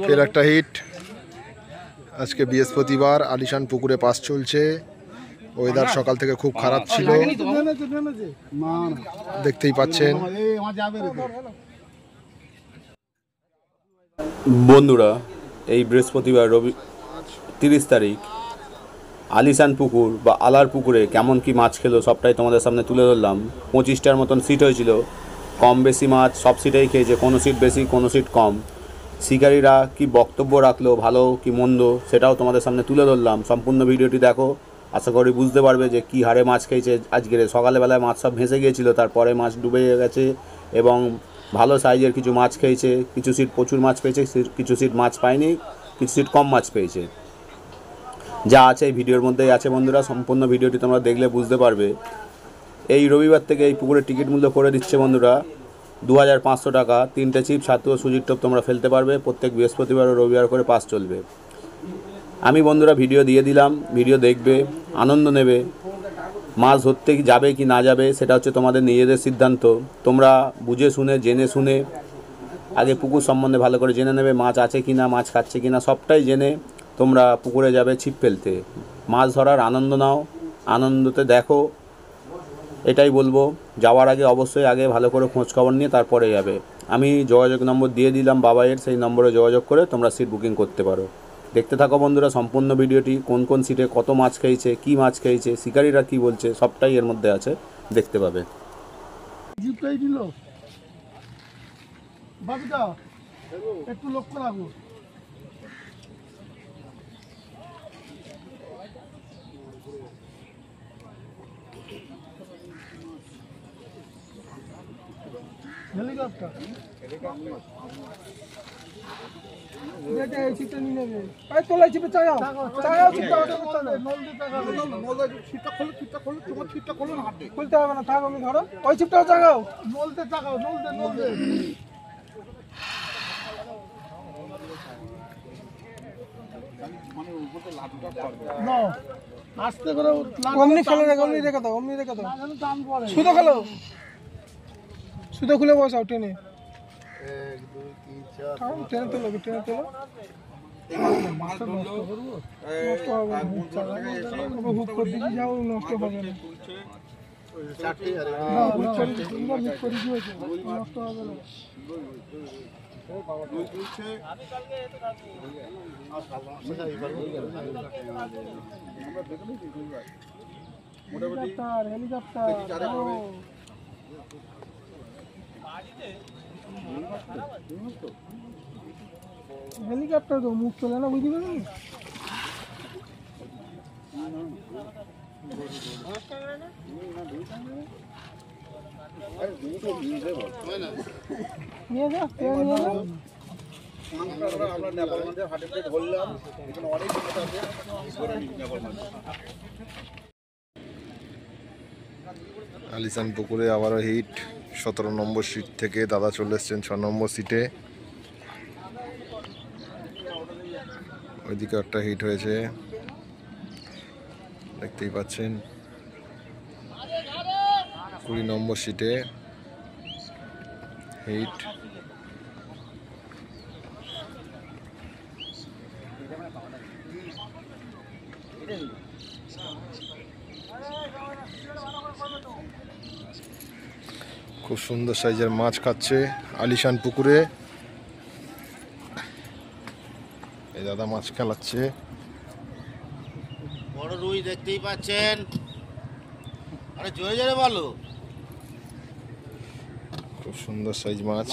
ফের একটা হিট। আজকে বৃহস্পতিবার, আলিশান পুকুরে পাস চলছে। ওয়েদার সকাল থেকে খুব খারাপ ছিল, দেখতেই পাচ্ছেন। বন্ধুরা, এই বৃহস্পতিবার 30 তারিখ আলিশান পুকুর বা আলার পুকুরে কেমন কি মাছ খেলো সবটাই তোমাদের সামনে তুলে ধরলাম। 25টার মতন সিট হয়েছিল, কম বেশি মাছ সব সিটেই খেয়েছে, কোনো সিট বেশি কোনো সিট কম। শিকারীরা কি বক্তব্য রাখলো, ভালো কি মন্দ, সেটাও তোমাদের সামনে তুলে ধরলাম। সম্পূর্ণ ভিডিওটি দেখো, আশা করি বুঝতে পারবে যে কী হারে মাছ খেয়েছে। আজকের সকালবেলায় মাছ সব ভেসে গিয়েছিলো, তারপরে মাছ ডুবে গেছে এবং ভালো সাইজের কিছু মাছ খেয়েছে। কিছু সিট প্রচুর মাছ পেয়েছে, কিছু সিট মাছ পায়নি, কিছু সিট কম মাছ পেয়েছে। যা আছে এই ভিডিওর মধ্যেই আছে বন্ধুরা, সম্পূর্ণ ভিডিওটি তোমরা দেখলে বুঝতে পারবে। এই রবিবার থেকে এই পুকুরের টিকিট মূল্য করে দিচ্ছে বন্ধুরা 2500 টাকা। 3টে চিপ, ছাতু ও সুজির টোপ তোমরা ফেলতে পারবে। প্রত্যেক বৃহস্পতিবার ও রবিবার করে পাস চলবে। আমি বন্ধুরা ভিডিও দিয়ে দিলাম, ভিডিও দেখবে, আনন্দ নেবে। মাছ ধরতে যাবে কি না যাবে সেটা হচ্ছে তোমাদের নিজেদের সিদ্ধান্ত। তোমরা বুঝে শুনে জেনে শুনে আগে পুকুর সম্বন্ধে ভালো করে জেনে নেবে, মাছ আছে কি না, মাছ খাচ্ছে কি না, সবটাই জেনে তোমরা পুকুরে যাবে ছিপ ফেলতে। মাছ ধরার আনন্দ নাও, আনন্দতে দেখো, এটাই বলবো। যাওয়ার আগে অবশ্যই আগে ভালো করে খোঁজখবর নিয়ে তারপরে যাবে। আমি যোগাযোগ নম্বর দিয়ে দিলাম বাবাইয়ের, সেই নম্বরে যোগাযোগ করে তোমরা সিট বুকিং করতে পারো। দেখতে থাকো বন্ধুরা সম্পূর্ণ ভিডিওটি, কোন কোন সিটে কত মাছ খেয়েছে, কি মাছ খেয়েছে, শিকারীরা কি বলছে, সবটাই এর মধ্যে আছে, দেখতে পাবে। একটু লক্ষ্য রাখো। হেলিকপ্টার খুলতে হবে না, থাক আমি ধরো ওই চিপটা চাগাও, নলতে চাগাও, নলতে নলতে আস্তে করে অমনি ফেলে রেখে, অমনি রেখে দাও, অমনি রেখে দাও, সুতো খেলো, সুতো খুলে বসাও টেনে। 1 2 3 4 টেনে তোলো, টেনে তোলো। নষ্ট হবে না, হুক করে দিকে যাও, নষ্ট হবে না। নষ্ট হবে না। হেলিকপ্টার তো মুখ চলে না, বুঝতে পারবেন। নিয়ে যা, আলিশান পুকুরে আবারও হিট। 17 নম্বর সিট থেকে দাদা চলে এসছেন 6 নম্বর সিটে। ওইদিকে একটা হিট হয়েছে, দেখতেই পাচ্ছেন। 20 নম্বর সিটে হিট। খুব সুন্দর সাইজের মাছ খাচ্ছে আলিশান পুকুরে। এই দাদা মাছ খেলাচ্ছে। বড় রুই দেখতেই পাচ্ছেন, আরে জোরে জোরে বলো। খুব সুন্দর সাইজ মাছ,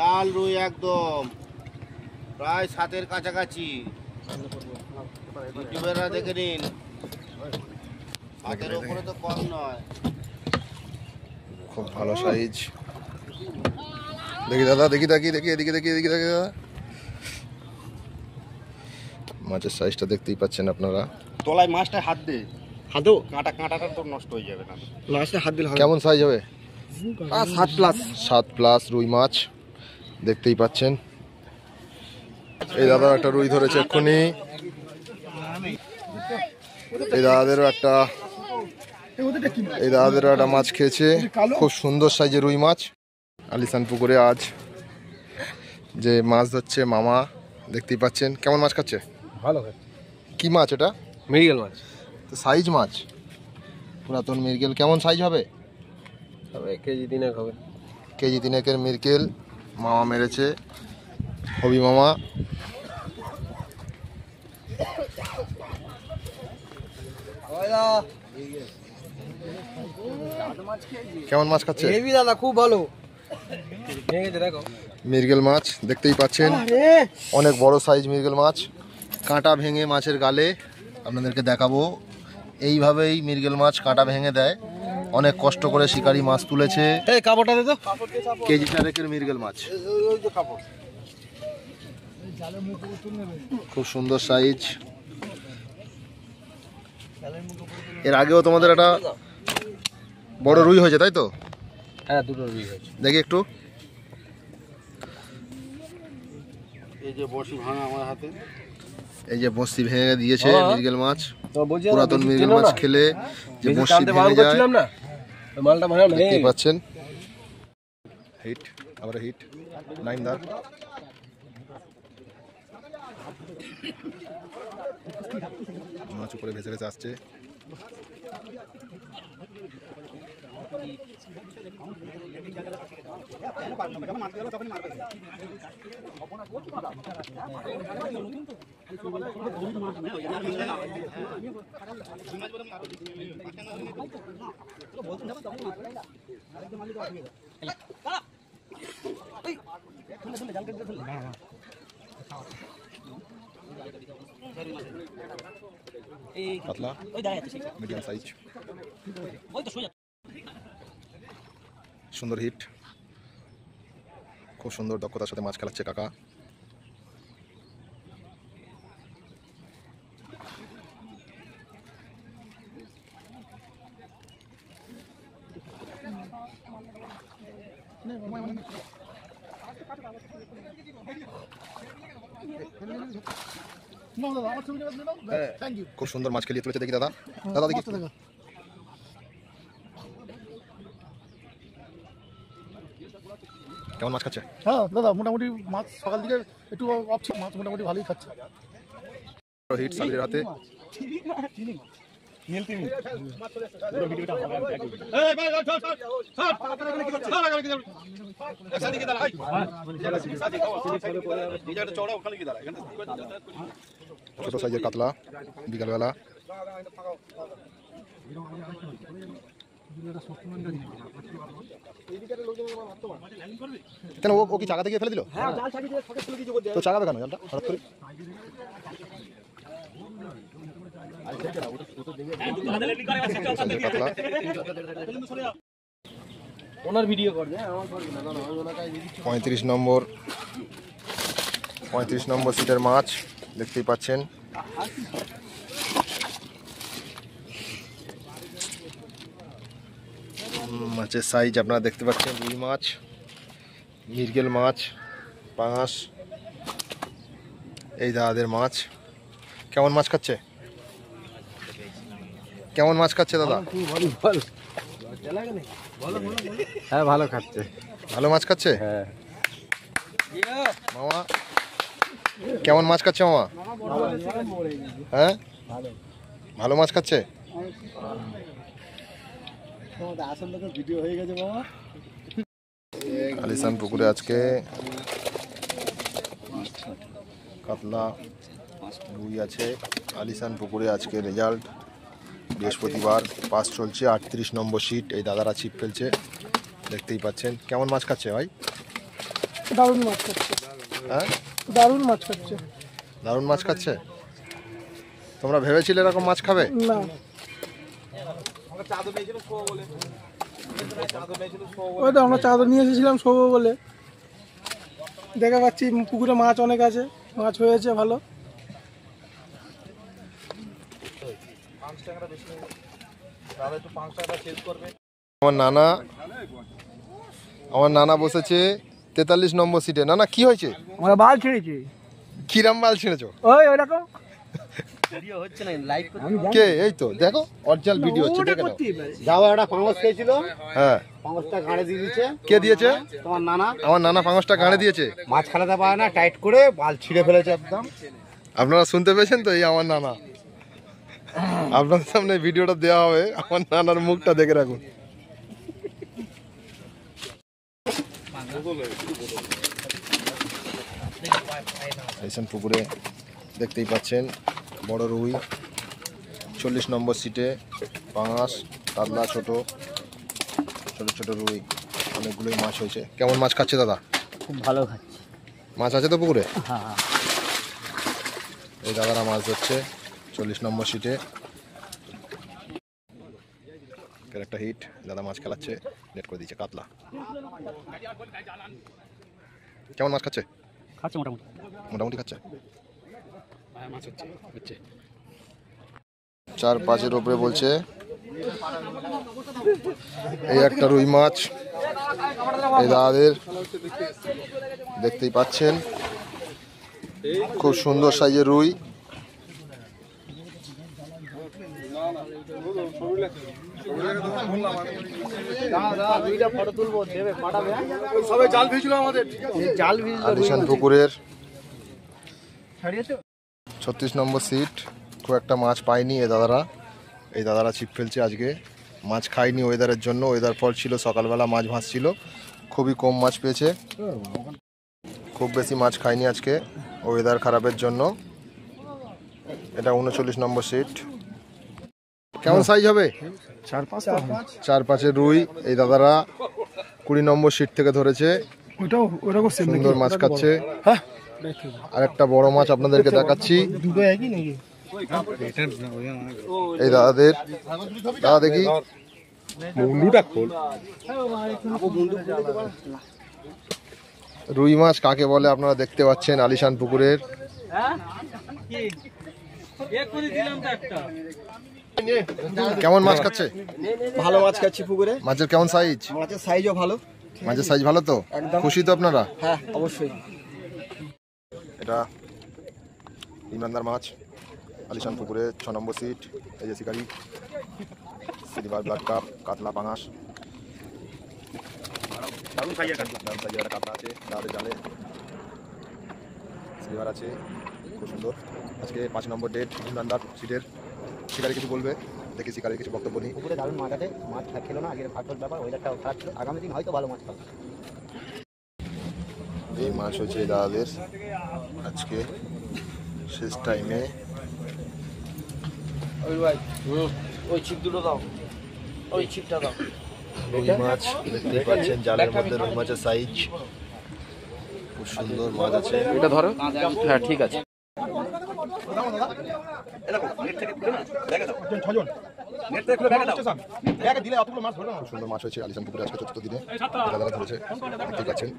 লাল রুই একদম প্রায় 7-এর কাছাকাছি। ইউটিউবেরা দেখে নিন, 7-এর উপরে তো কম নয়। খুব ভালো সাইজ। দেখি দাদা, দেখি দেখি দেখি এদিকে দেখি, এদিকে দেখি দাদা, মাছের সাইজটা দেখতেই পাচ্ছেন আপনারা। তলায় মাছটা হাত দে, হাতও কাঁটাটা তো নষ্ট হয়ে যাবে না, লাস্টে হাত দিলে কেমন সাইজ হবে? 7 প্লাস রুই মাছ দেখতেই পাচ্ছেন। এই দাদা একটা রুই ধরেছে এক্ষুনি। এই দাদাদেরও একটা মাছ খেয়েছে, খুব সুন্দর সাইজের রুই মাছ আলিশান পুকুরে আজ যে মাছ ধরছে মামা, দেখতেই পাচ্ছেন। কেমন মাছ খাচ্ছে? ভালো খাচ্ছে। কি মাছ এটা? মৃগেল মাছ। তো সাইজ মাছ, পুরাতন মৃগেল। কেমন সাইজ হবে? তবে কেজি 3 হবে। কেজি 3 মৃগেল মামা মেরেছে, হবি মামা। কেমন মাছ খাচ্ছে? হেভি দাদা, খুব ভালো। দেখো মৃগেল মাছ দেখতেই পাচ্ছেন, অনেক বড় সাইজ মৃগেল মাছ। কাঁটা ভেঙে মাছের গালে আপনাদেরকে দেখাবো। এইভাবেই মৃগেল মাছ কাঁটা ভেঙে দেয়। অনেক কষ্ট করে শিকারি মাছ তুলেছে। এই কাপড়টা দে তো। কেজি 4 মৃগেল মাছ, খুব সুন্দর সাইজ। এর আগেও তোমাদের একটা বড় রুই হয়েছে, তাই তো? হ্যাঁ, দুটো রুই হয়েছে। দেখি একটু। এই যে বসি ভাঙা আমার হাতে, এই যে বস্তি ভেঙে দিয়েছে মৃগেল মাছ। তো বলছি পুরাতন মৃগেল মাছ খেলে যে বস্তি ভেঙে যায়, না মালটা ভাঙা নেই। দেখতে পাচ্ছেন। হিট, আবার হিট, নাইমদার। মাছ উপরে ভেসে ভেসে আসছে। পাতলা মিডিয়াম সাইজ, সুন্দর হিট। খুব সুন্দর দক্ষতার সাথে মাছ খেলাচ্ছে কাকা। খুব সুন্দর মাছ খেলিয়ে তুলেছে। দেখি দাদা, দাদা দেখি। কেমন মাছ খাচ্ছে? হ্যাঁ দাদা, মোটামুটি মাছ সকাল দিকে একটু অফ ছিল, মাছ মোটামুটি ভালোই খাচ্ছে। হিট সাবিরের হাতে। ছোট সাইজের কাতলা বিকালবেলা। কেন ও কি চাকা থেকে ফেলে দিল? তো চাকা দেখানো জানটা হঠাৎ করে। ওনার ভিডিও করবে, 35 নম্বর সিটের মাছ দেখতেই পাচ্ছেন। মাছের সাইজ আপনারা দেখতে পাচ্ছেন। রুই মাছ, মৃগেল মাছ, পাঙাশ, এই দাদাদের মাছ। কেমন মাছ খাচ্ছে? কেমন মাছ খাচ্ছে দাদা? হ্যাঁ ভালো খাচ্ছে। ভালো মাছ খাচ্ছে? হ্যাঁ মামা কেমন মাছ খাচ্ছে মামা? হ্যাঁ ভালো মাছ খাচ্ছে। আলিশান পুকুরে আজকে কাতলা রুই আছে। আলিশান পুকুরে আজকে রেজাল্ট বৃহস্পতিবার, পাস চলছে 38 নম্বর সিট। এই দাদারা ছিপ ফেলছে, দেখতেই পাচ্ছেন। কেমন মাছ খাচ্ছে ভাই? দারুণ মাছ খাচ্ছে। হ্যাঁ দারুণ মাছ খাচ্ছে। দারুণ মাছ খাচ্ছে। তোমরা ভেবেছিলে এরকম মাছ খাবে? না, ওই তো আমরা চাদর নিয়ে এসেছিলাম শোবো বলে। দেখা পাচ্ছি পুকুরে মাছ অনেক আছে, মাছ হয়েছে ভালো। আমার নানা বসেছে 43 নম্বর সিটে। নানা কি হয়েছে? আমরা বাল ছেড়েছি। কিরাম মাল ছিঁড়েছো? ওই ওইরকম ভিডিও হচ্ছে না, লাইক কে? এই তো দেখো অরিজিনাল ভিডিও হচ্ছে, দেখে নাও। যাও একটা পাঙস খেয়েছিল, হ্যাঁ, পাঙসটা গাড়ে দিয়ে দিচ্ছে। কে দিয়েছে? তোমার নানা। আমার নানা পাঙসটা গাঁড়ে দিয়েছে। মাছ খেলাতে পারে না, টাইট করে বাল ছিঁড়ে ফেলেছে একদম। আপনারা শুনতে পেয়েছেন তো, এই আমার নানা। আপনাদের সামনে ভিডিওটা দেওয়া হবে, আমার নানার মুখটা দেখে রাখুন। আলিশান পুকুরে দেখতেই পাচ্ছেন বড় রুই, 40 নম্বর সিটে পাঙাশ, কাতলা, ছোট ছোট ছোট রুই, অনেকগুলোই মাছ হয়েছে। কেমন মাছ খাচ্ছে দাদা? খুব ভালো খাচ্ছে। মাছ আছে তো পুকুরে? হ্যাঁ, এই দাদারা মাছ ধরছে 40 নম্বর সিটে। একটা হিট, দাদা মাছ খেলাচ্ছে, নেট করে দিচ্ছে কাতলা। কেমন মাছ খাচ্ছে? খাচ্ছে মোটামুটি। মোটামুটি খাচ্ছে। 4-5-এর উপরে বলছে। এই একটা রুই মাছ এই দাদাদের, দেখতেই পাচ্ছেন খুব সুন্দর সাইজের রুই। আলিশান পুকুরের 36 নম্বর সিট। খুব একটা মাছ পায়নি এই দাদারা ছিপ ফেলছে আজকে। মাছ খায়নি ওয়েদারের জন্য, ওয়েদার ফল ছিল, সকালবেলা মাছ ভাসছিল, খুবই কম মাছ পেয়েছে, খুব বেশি মাছ খায়নি আজকে ওয়েদার খারাপের জন্য। এটা 39 নম্বর সিট। কেমন সাইজ হবে? 4-5-এর রুই এই দাদারা 20 নম্বর সিট থেকে ধরেছে। সুন্দর মাছ খাচ্ছে। আর একটা বড় মাছ আপনাদেরকে দেখাচ্ছি, এই দাদাদের। দাদা দেখি রুই মাছ কাকে বলে আপনারা দেখতে পাচ্ছেন আলিশান পুকুরের। কেমন মাছ খাচ্ছে? ভালো মাছ খাচ্ছি পুকুরে। মাছের কেমন সাইজ? মাছের সাইজও ভালো। মাছের সাইজ ভালো তো? খুশি তো আপনারা? হ্যাঁ, অবশ্যই। এটা ইমানদার মাছ আলিশান পুকুরে 6 নম্বর সিট। এই যে শিকারি, সিলভার ব্লাড কাপ, কাতলা, পাঙাশ, কাতলা আছে, জালে সিলভার আছে, খুব সুন্দর। আজকে 5 নম্বর ডেট ইমানদার সিটের। শিকারি কিছু বলবে, দেখি শিকারির কিছু বক্তব্য নেই। পুকুরে দারুণ মাছ আছে, মাছ খেল না, আগের ফাটল ব্যাপার, ওয়েদারটাও খারাপ ছিল, আগামী দিন হয়তো ভালো মাছ পাবে। এই মাছ হচ্ছে দাদাদের আজকে শেষ টাইমে। ওই ছিপ দুটো দাও, ওই ছিপটা দাও। রুই মাছ দেখতেই পাচ্ছেন, জালের মধ্যে রুই মাছের সাইজ খুব সুন্দর মাছ আছে। এটা ধরো। হ্যাঁ, ঠিক আছে। খুব সুন্দর মাছ হয়েছে আলিশান পুকুরে আজকে 4th দিনে দাদারা ধরেছে, দেখতেই পাচ্ছেন।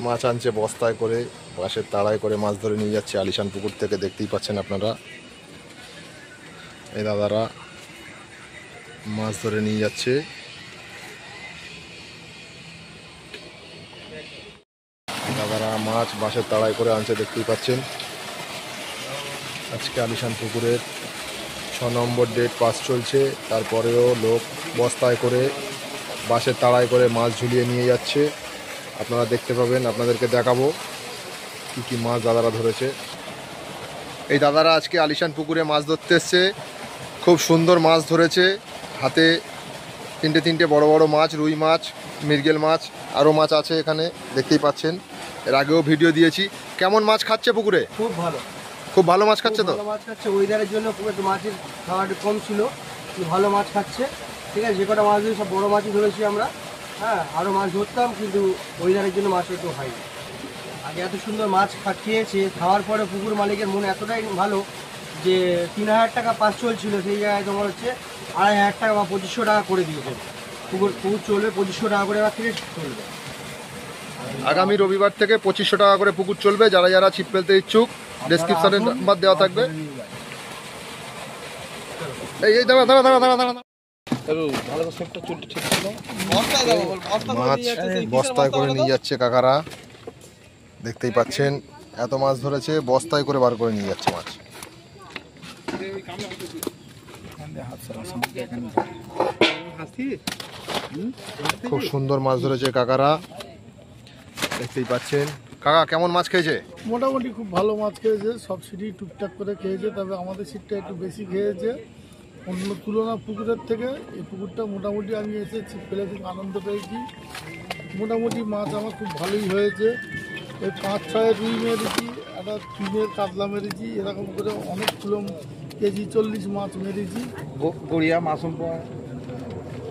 মাছ আনছে বস্তায় করে, বাঁশের তাড়ায় করে মাছ ধরে নিয়ে যাচ্ছে আলিশান পুকুর থেকে, দেখতেই পাচ্ছেন আপনারা। এই দাদারা মাছ ধরে নিয়ে যাচ্ছে। দাদারা মাছ বাঁশের তাড়ায় করে আনছে, দেখতেই পাচ্ছেন। আজকে আলিশান পুকুরের 6 নম্বর ডেট পাস চলছে, তারপরেও লোক বস্তায় করে বাঁশের তাড়ায় করে মাছ ঝুলিয়ে নিয়ে যাচ্ছে। আপনারা দেখতে পাবেন, আপনাদেরকে দেখাবো কি কি মাছ দাদারা ধরেছে। এই দাদারা আজকে আলিশান পুকুরে মাছ ধরতে এসছে, খুব সুন্দর মাছ ধরেছে। হাতে 3টে বড় বড় মাছ, রুই মাছ, মৃগেল মাছ, আরও মাছ আছে এখানে, দেখতেই পাচ্ছেন। এর আগেও ভিডিও দিয়েছি। কেমন মাছ খাচ্ছে পুকুরে? খুব ভালো, খুব ভালো মাছ খাচ্ছে তো? ভালো মাছ খাচ্ছে। ওয়েদারের জন্য খুব একটু মাছের খাওয়াটা কম ছিল, ভালো মাছ খাচ্ছে। ঠিক আছে, যে কটা মাছ ধরি সব বড় মাছই ধরেছি আমরা। হ্যাঁ, আরও মাছ ধরতাম, কিন্তু ওয়েদারের জন্য মাছ একটু হয়নি। আগে এত সুন্দর মাছ খেয়েছে, খাওয়ার পরে পুকুর মালিকের মনে এতটাই ভালো যে 3000 টাকা পাস চলছিল, সেই জায়গায় তোমার হচ্ছে 2500 টাকা বা 2500 টাকা করে দিয়েছে। পুকুর চলবে 2500 টাকা করে, এবার থেকে চলবে। আগামী রবিবার থেকে 2500 টাকা করে পুকুর চলবে। যারা যারা ছিপ ফেলতে ইচ্ছুক ডেসক্রিপশনে নাম্বার দেওয়া থাকবে। এই দাঁড়া দাঁড়া দাঁড়া দাঁড়া দাঁড়া মাছ বস্তায় করে নিয়ে যাচ্ছে কাকারা, দেখতেই পাচ্ছেন। এত মাছ ধরেছে, বস্তায় করে বার করে নিয়ে যাচ্ছে মাছ। খুব সুন্দর মাছ ধরেছে কাকারা, দেখতেই পাচ্ছেন। কাকা কেমন মাছ খেয়েছে? মোটামুটি খুব ভালো মাছ খেয়েছে, সব সিটি টুকটাক করে খেয়েছে, তবে আমাদের সিটটা একটু বেশি খেয়েছে অন্য তুলনা পুকুরের থেকে। এই পুকুরটা মোটামুটি আমি এসে ছিপ ফেলে খুব আনন্দ পেয়েছি। মোটামুটি মাছ আমার খুব ভালোই হয়েছে। এই 5-6 রুই মেরেছি, একটা 3 কাতলা মেরেছি, এরকম করে অনেকগুলো কেজি 40 মাছ মেরেছি। গড়িয়া মাসুম পাড়া,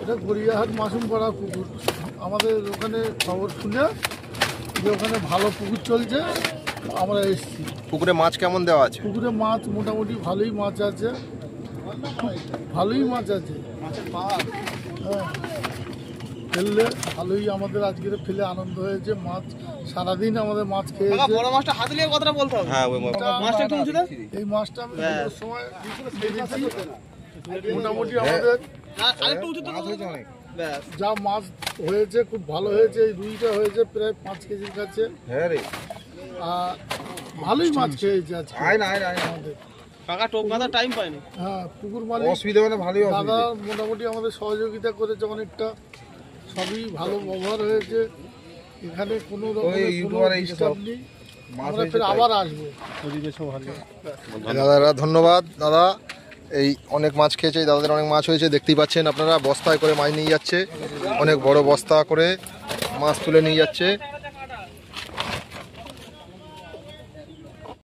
এটা গড়িয়াহাট মাসুম পাড়া পুকুর। আমাদের ওখানে খবর শুনে যে ওখানে ভালো পুকুর চলছে, আমরা এসেছি। পুকুরে মাছ কেমন দেওয়া আছে? পুকুরে মাছ মোটামুটি ভালোই মাছ আছে, ভালোই মাছ আছে। হ্যাঁ, ফেললে ভালোই, আমাদের আজকের ফেলে আনন্দ হয়েছে। মাছ সারাদিন আমাদের মাছ খেয়েছে। বড় মাছটা হাতে নিয়ে কথাটা বলতে হবে। হ্যাঁ, মাছটা একটু উঁচু দাও। এই মাছটা আমি দুটোর সময় খেয়েছি। মোটামুটি আমাদের আরেকটু উঁচু তো যা মাছ হয়েছে খুব ভালো হয়েছে। এই রুইটা হয়েছে প্রায় 5 কেজির কাছে। আর ভালোই মাছ খেয়েছে আজকে আমাদের। কাকা টোপ গাদা টাইম পায়নি। হ্যাঁ, পুকুর মালিক অসুবিধা মানে ভালোই দাদা মোটামুটি আমাদের সহযোগিতা করেছে অনেকটা, সবই ভালো ব্যবহার হয়েছে। এখানে কোনো রকমের কোনো ডিস্টার্ব নেই। আমরা ফের আবার আসবো। দাদারা ধন্যবাদ। দাদা এই অনেক মাছ খেয়েছে, এই দাদাদের অনেক মাছ হয়েছে, দেখতেই পাচ্ছেন আপনারা। বস্তায় করে মাছ নিয়ে যাচ্ছে, অনেক বড় বস্তা করে মাছ তুলে নিয়ে যাচ্ছে।